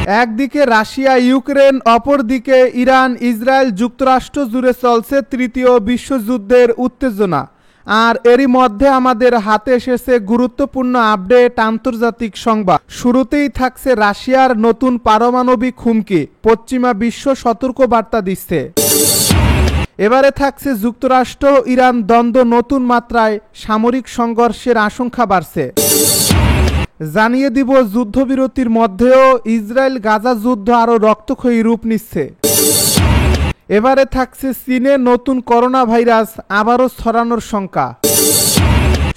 একদিকে Russia Ukraine, অপরদিকে Iran Israel যুক্তরাষ্ট্র জুড়ে চলছে তৃতীয় বিশ্বযুদ্ধের উত্তেজনা। আর এরই মধ্যে আমাদের হাতে এসেছে গুরুত্বপূর্ণ আপডেট আন্তর্জাতিক সংবাদ। শুরুতেই থাকছে রাশিয়ার নতুন পারমাণবিক হুমকি, পশ্চিমা বিশ্ব সতর্ক বার্তা দিচ্ছে। এবারে থাকছে যুক্তরাষ্ট্র ইরান দ্বন্দ্ব নতুন মাত্রায়, সামরিক সংঘর্ষের আশঙ্কা বাড়ছে। জানিয়ে দিব যুদ্ধবিরতির মধ্যেও ইসরায়েল গাজা যুদ্ধ আরও রক্তক্ষয়ী রূপ নিচ্ছে। এবারে থাকছে চীনে নতুন করোনা ভাইরাস আবারও ছড়ানোর শঙ্কা।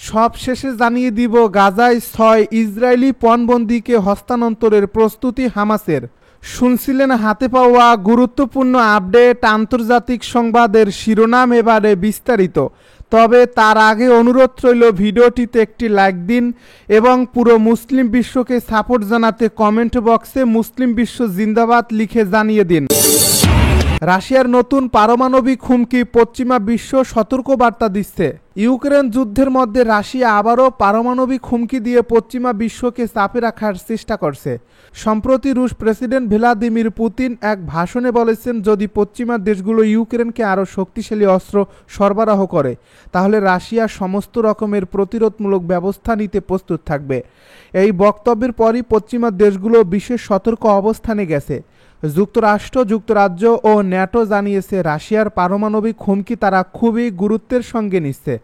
সব শেষে জানিয়ে দিব গাজায় 6 ইসরায়েলি পণবন্দীকে হস্তান্তরের প্রস্তুতি হামাসের। শুনছিলেন হাতে পাওয়া গুরুত্বপূর্ণ আপডেট আন্তর্জাতিক সংবাদের শিরোনাম, এবারে বিস্তারিত। তবে তার আগে অনুরোধ রইল ভিডিওটিতে একটি লাইক দিন এবং পুরো মুসলিম বিশ্বকে সাপোর্ট জানাতে কমেন্ট বক্সে মুসলিম বিশ্ব জিন্দাবাদ লিখে জানিয়ে দিন। রাশিয়ার নতুন পারমাণবিক হুমকি, পশ্চিমা বিশ্ব সতর্কবার্তা দিচ্ছে। ইউক্রেন যুদ্ধের মধ্যে রাশিয়া আবারও পারমাণবিক হুমকি দিয়ে পশ্চিমা বিশ্বকে চাপে রাখার চেষ্টা করছে। সম্প্রতি রুশ প্রেসিডেন্ট ভ্লাদিমির পুতিন এক ভাষণে বলেছেন, যদি পশ্চিমা দেশগুলো ইউক্রেনকে আরও শক্তিশালী অস্ত্র সরবরাহ করে তাহলে রাশিয়া সমস্ত রকমের প্রতিরোধমূলক ব্যবস্থা নিতে প্রস্তুত থাকবে। এই বক্তব্যের পরই পশ্চিমা দেশগুলো বিশেষ সতর্ক অবস্থানে গেছে। যুক্তরাষ্ট্র, যুক্তরাজ্য ও ন্যাটো জানিয়েছে রাশিয়ার পারমাণবিক হুমকি তারা খুবই গুরুত্বের সঙ্গে নিচ্ছে।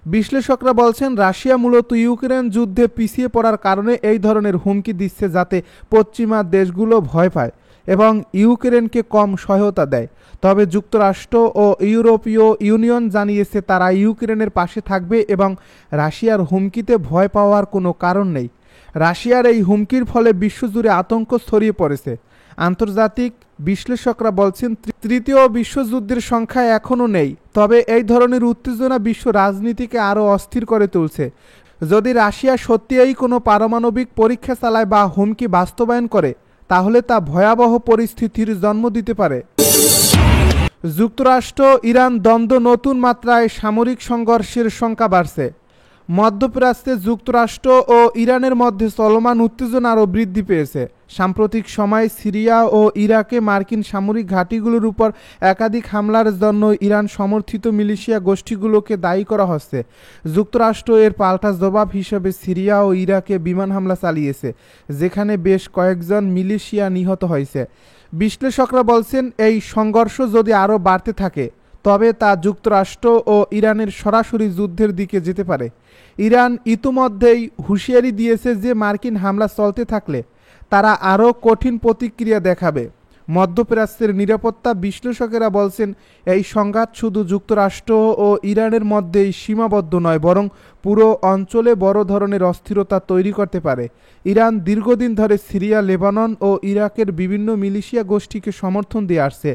বিশ্লেষকরা বলছেন, রাশিয়া মূলত ইউক্রেন যুদ্ধে পিছিয়ে পড়ার কারণে এই ধরনের হুমকি দিচ্ছে, যাতে পশ্চিমা দেশগুলো ভয় পায় এবং ইউক্রেনকে কম সহায়তা দেয়। তবে যুক্তরাষ্ট্র ও ইউরোপীয় ইউনিয়ন জানিয়েছে তারা ইউক্রেনের পাশে থাকবে এবং রাশিয়ার হুমকিতে ভয় পাওয়ার কোনো কারণ নেই। রাশিয়ার এই হুমকির ফলে বিশ্বজুড়ে আতঙ্ক ছড়িয়ে পড়েছে। আন্তর্জাতিক বিশ্লেষকরা বলছেন, তৃতীয় বিশ্বযুদ্ধের সংখ্যা এখনও নেই, তবে এই ধরনের উত্তেজনা বিশ্ব রাজনীতিকে আরও অস্থির করে তুলছে। যদি রাশিয়া সত্যিই কোনো পারমাণবিক পরীক্ষা চালায় বা হুমকি বাস্তবায়ন করে, তাহলে তা ভয়াবহ পরিস্থিতির জন্ম দিতে পারে। যুক্তরাষ্ট্র ইরান দ্বন্দ্ব নতুন মাত্রায়, সামরিক সংঘর্ষের শঙ্কা বাড়ছে। মধ্যপ্রাচ্যে যুক্তরাষ্ট্র ও ইরানের মধ্যে চলমান উত্তেজনা আরও বৃদ্ধি পেয়েছে। সাম্প্রতিক সময়ে সিরিয়া ও ইরাকে মার্কিন সামরিক ঘাঁটিগুলোর উপর একাধিক হামলার জন্য ইরান সমর্থিত মিলিশিয়া গোষ্ঠীগুলোকে দায়ী করা হচ্ছে। যুক্তরাষ্ট্র এর পাল্টা জবাব হিসেবে সিরিয়া ও ইরাকে বিমান হামলা চালিয়েছে, যেখানে বেশ কয়েকজন মিলিশিয়া নিহত হয়েছে। বিশ্লেষকরা বলছেন, এই সংঘর্ষ যদি আরও বাড়তে থাকে তবে তা যুক্তরাষ্ট্র ও ইরানের সরাসরি যুদ্ধের দিকে যেতে পারে। ইরান ইতিমধ্যেই হুঁশিয়ারি দিয়েছে যে মার্কিন হামলা চলতে থাকলে তারা আরও কঠিন প্রতিক্রিয়া দেখাবে। মধ্যপ্রাচ্যের নিরাপত্তা বিশ্লেষকেরা বলছেন, এই সংঘাত শুধু যুক্তরাষ্ট্র ও ইরানের মধ্যেই সীমাবদ্ধ নয়, বরং পুরো অঞ্চলে বড় ধরনের অস্থিরতা তৈরি করতে পারে। ইরান দীর্ঘদিন ধরে সিরিয়া, লেবানন ও ইরাকের বিভিন্ন মিলিশিয়া গোষ্ঠীকে সমর্থন দিয়ে আসছে,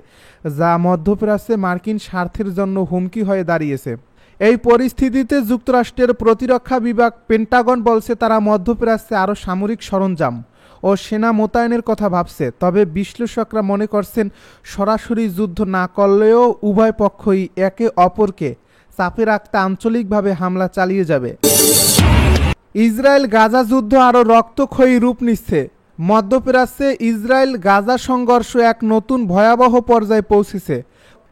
যা মধ্যপ্রাচ্যে মার্কিন স্বার্থের জন্য হুমকি হয়ে দাঁড়িয়েছে। এই পরিস্থিতিতে যুক্তরাষ্ট্রের প্রতিরক্ষা বিভাগ পেন্টাগন বলছে তারা মধ্যপ্রাচ্যে আরও সামরিক সরঞ্জাম ও সেনা মোতায়েনের কথা ভাবছে। তবে বিশ্লেষকরা মনে করছেন, সরাসরি যুদ্ধ না করলেও উভয় পক্ষই একে অপরকে চাপে রাখতে আঞ্চলিকভাবে হামলা চালিয়ে যাবে। ইসরায়েল গাজা যুদ্ধ আরও রক্তক্ষয়ী রূপ নিচ্ছে। মধ্যপ্রাচ্যে ইসরায়েল গাজা সংঘর্ষ এক নতুন ভয়াবহ পর্যায়ে পৌঁছেছে।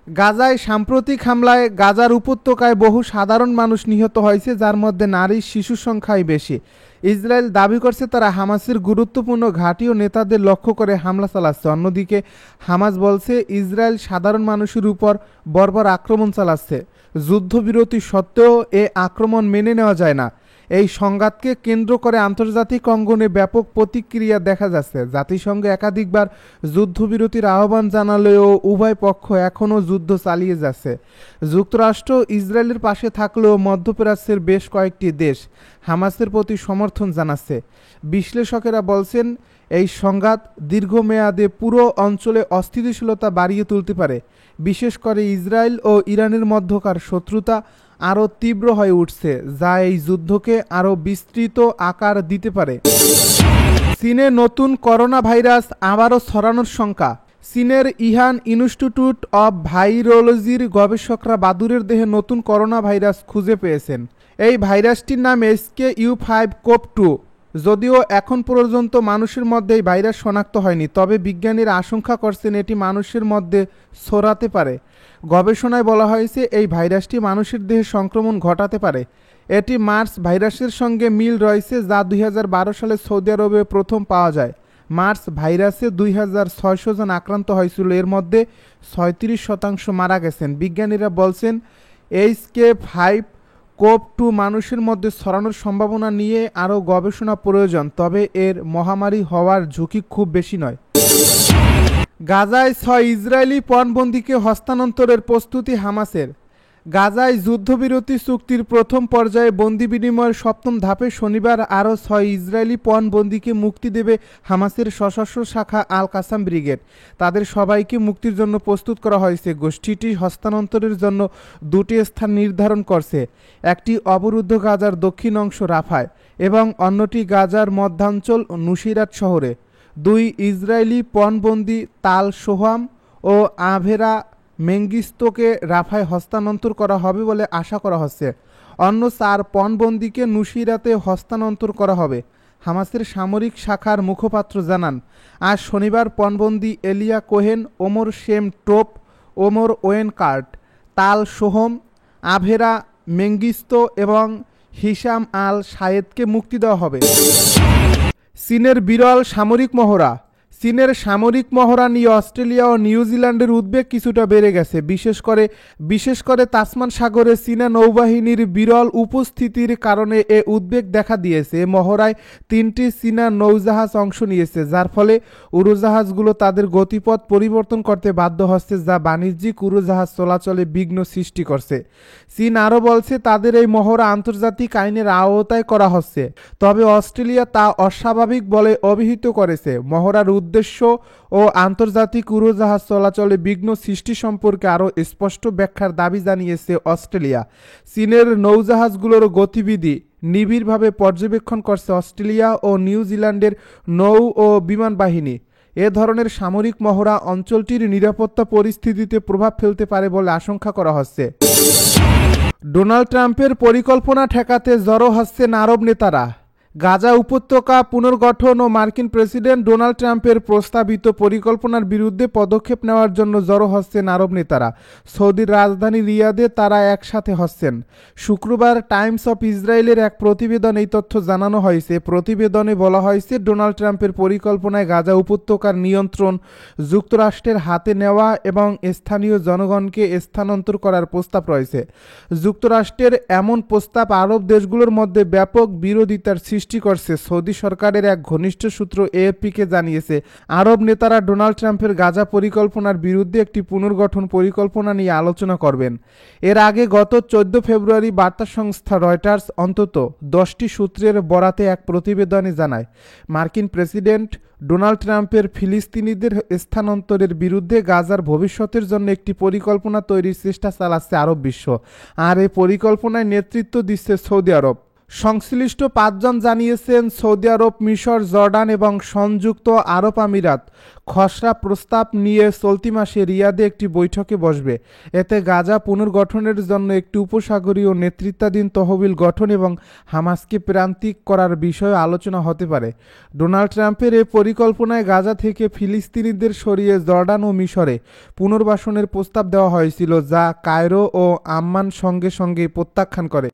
গাজায় সাম্প্রতিক হামলায় গাজার উপত্যকায় বহু সাধারণ মানুষ নিহত হয়েছে, যার মধ্যে নারী, শিশু সংখ্যাই বেশি। ইসরায়েল দাবি করছে তারা হামাসের গুরুত্বপূর্ণ ঘাঁটি ও নেতাদের লক্ষ্য করে হামলা চালাচ্ছে। অন্যদিকে হামাস বলছে ইসরায়েল সাধারণ মানুষের উপর বর্বর আক্রমণ চালাচ্ছে। যুদ্ধবিরতি সত্ত্বেও এ আক্রমণ মেনে নেওয়া যায় না। এই সংঘাতকে কেন্দ্র করে আন্তর্জাতিক অঙ্গনে ব্যাপক প্রতিক্রিয়া দেখা যাচ্ছে। জাতিসংঘ একাধিকবার যুদ্ধবিরতির আহ্বান জানালেও উভয় পক্ষ এখনও যুদ্ধ চালিয়ে যাচ্ছে। যুক্তরাষ্ট্র ইসরায়েলের পাশে থাকলেও মধ্যপ্রাচ্যের বেশ কয়েকটি দেশ হামাসের প্রতি সমর্থন জানাচ্ছে। বিশ্লেষকেরা বলছেন, এই সংঘাত দীর্ঘমেয়াদে পুরো অঞ্চলে অস্থিতিশীলতা বাড়িয়ে তুলতে পারে। বিশেষ করে ইসরায়েল ও ইরানের মধ্যকার শত্রুতা আরও তীব্র হয়ে উঠছে, যা এই যুদ্ধকে আরও বিস্তৃত আকার দিতে পারে। চীনে নতুন করোনা ভাইরাস আবারও ছড়ানোর শঙ্কা। চীনের ইহান ইনস্টিটিউট অব ভাইরোলজির গবেষকরা বাদুড়ের দেহে নতুন করোনা ভাইরাস খুঁজে পেয়েছেন। এই ভাইরাসটির নাম SKU5CoV2। যদিও এখন পর্যন্ত মানুষের মধ্যে এই ভাইরাস শনাক্ত হয়নি, তবে বিজ্ঞানীরা আশঙ্কা করছেন এটি মানুষের মধ্যে ছড়াতে পারে। গবেষণায় বলা হয়েছে এই ভাইরাসটি মানুষের দেহে সংক্রমণ ঘটাতে পারে। এটি মার্স ভাইরাসের সঙ্গে মিল রয়েছে, যা 2012 সালে সৌদি আরবে প্রথম পাওয়া যায়। মার্স ভাইরাসে 2600 জন আক্রান্ত হয়েছিল, এর মধ্যে 36% মারা গেছেন। বিজ্ঞানীরা বলছেন HK5-CoV-2 মানুষের মধ্যে ছড়ানোর সম্ভাবনা নিয়ে আরও গবেষণা প্রয়োজন, তবে এর মহামারী হওয়ার ঝুঁকি খুব বেশি নয়। গাজায় 6 ইসরায়েলি পণবন্দীকে হস্তান্তরের প্রস্তুতি হামাসের। গাজায় যুদ্ধবিরতি চুক্তির প্রথম পর্যায়ে বন্দি বিনিময়ের 7ম ধাপে শনিবার আরও 6 ইসরায়েলি পণবন্দীকে মুক্তি দেবে হামাসের সশস্ত্র শাখা আল কাসাম ব্রিগেড। তাদের সবাইকে মুক্তির জন্য প্রস্তুত করা হয়েছে। গোষ্ঠীটি হস্তান্তরের জন্য 2টি স্থান নির্ধারণ করছে, একটি অবরুদ্ধ গাজার দক্ষিণ অংশ রাফায় এবং অন্যটি গাজার মধ্যাঞ্চল নুসিরাত শহরে। 2 ইসরায়েলি পণবন্দী তাল সোহাম ও আভেরা মেঙ্গিস্তোকে রাফায় হস্তান্তর করা হবে বলে আশা করা হচ্ছে। অন্য 4 পণবন্দীকে নুসিরাতে হস্তান্তর করা হবে। হামাসের সামরিক শাখার মুখপাত্র জানান, আজ শনিবার পণবন্দী এলিয়া কোহেন, ওমর শেম টোপ, ওমর ওয়েন কার্ট, তাল সোহম, আভেরা মেঙ্গিস্তো এবং হিসাম আল শায়েদকে মুক্তি দেওয়া হবে। চীনের বিরল সামরিক মহড়া। চীনের সামরিক মহড়া নিয়ে অস্ট্রেলিয়া ও নিউজিল্যান্ডের উদ্বেগ কিছুটা বেড়ে গেছে, বিশেষ করে তাসমান সাগরে চীনা নৌবাহিনীর বিরল উপস্থিতির কারণে এ উদ্বেগ দেখা দিয়েছে। মহড়ায় 3টি চীনা নৌজাহাজ অংশ নিয়েছে, যার ফলে উড়োজাহাজগুলো তাদের গতিপথ পরিবর্তন করতে বাধ্য হচ্ছে, যা বাণিজ্যিক উড়োজাহাজ চলাচলে বিঘ্ন সৃষ্টি করছে। চীন আরও বলছে তাদের এই মহড়া আন্তর্জাতিক আইনের আওতায় করা হচ্ছে, তবে অস্ট্রেলিয়া তা অস্বাভাবিক বলে অভিহিত করেছে। মহড়ার উদ্দেশ্য ও আন্তর্জাতিক উড়োজাহাজ চলাচলে বিঘ্ন সৃষ্টি সম্পর্কে আরও স্পষ্ট ব্যাখ্যার দাবি জানিয়েছে অস্ট্রেলিয়া। চীনের নৌজাহাজগুলোর গতিবিধি নিবিড়ভাবে পর্যবেক্ষণ করছে অস্ট্রেলিয়া ও নিউজিল্যান্ডের নৌ ও বিমান বাহিনী। এ ধরনের সামরিক মহড়া অঞ্চলটির নিরাপত্তা পরিস্থিতিতে প্রভাব ফেলতে পারে বলে আশঙ্কা করা হচ্ছে। ডোনাল্ড ট্রাম্পের পরিকল্পনা ঠেকাতে জড়ো হচ্ছেন আরব নেতারা। গাজা উপত্যকা পুনর্গঠন ও মার্কিন প্রেসিডেন্ট ডোনাল্ড ট্রাম্পের প্রস্তাবিত পরিকল্পনার বিরুদ্ধে পদক্ষেপ নেওয়ার জন্য জড়ো হচ্ছেন আরব নেতারা। সৌদির রাজধানী রিয়াদে তারা একসাথে হচ্ছেন। শুক্রবার টাইমস অফ ইসরায়েলের এক প্রতিবেদনে এই তথ্য জানানো হয়েছে। প্রতিবেদনে বলা হয়েছে, ডোনাল্ড ট্রাম্পের পরিকল্পনায় গাজা উপত্যকার নিয়ন্ত্রণ যুক্তরাষ্ট্রের হাতে নেওয়া এবং স্থানীয় জনগণকে স্থানান্তর করার প্রস্তাব রয়েছে। যুক্তরাষ্ট্রের এমন প্রস্তাব আরব দেশগুলোর মধ্যে ব্যাপক বিরোধিতার সৃষ্টি করছে। সৌদি সরকারের এক ঘনিষ্ঠ সূত্র এএফপিকে জানিয়েছে, আরব নেতারা ডোনাল্ড ট্রাম্পের গাজা পরিকল্পনার বিরুদ্ধে একটি পুনর্গঠন পরিকল্পনা নিয়ে আলোচনা করবেন। এর আগে গত 14 ফেব্রুয়ারি বার্তা সংস্থা রয়টার্স অন্তত 10টি সূত্রের বরাতে এক প্রতিবেদনে জানায়, মার্কিন প্রেসিডেন্ট ডোনাল্ড ট্রাম্পের ফিলিস্তিনিদের স্থানান্তরের বিরুদ্ধে গাজার ভবিষ্যতের জন্য একটি পরিকল্পনা তৈরির চেষ্টা চালাচ্ছে আরব বিশ্ব, আর এই পরিকল্পনায় নেতৃত্ব দিচ্ছে সৌদি আরব। সংশ্লিষ্ট 5 জন জানিয়েছেন, সৌদি আরব, মিশর, জর্ডান এবং সংযুক্ত আরব আমিরাত খসড়া প্রস্তাব নিয়ে চলতি মাসে রিয়াদে একটি বৈঠকে বসবে। এতে গাজা পুনর্গঠনের জন্য একটি উপসাগরীয় নেতৃত্বাধীন তহবিল গঠন এবং হামাসকে প্রান্তিক করার বিষয়ে আলোচনা হতে পারে। ডোনাল্ড ট্রাম্পের এই পরিকল্পনায় গাজা থেকে ফিলিস্তিনিদের সরিয়ে জর্ডান ও মিশরে পুনর্বাসনের প্রস্তাব দেওয়া হয়েছিল, যা কায়রো ও আম্মান সঙ্গে সঙ্গে প্রত্যাখ্যান করে।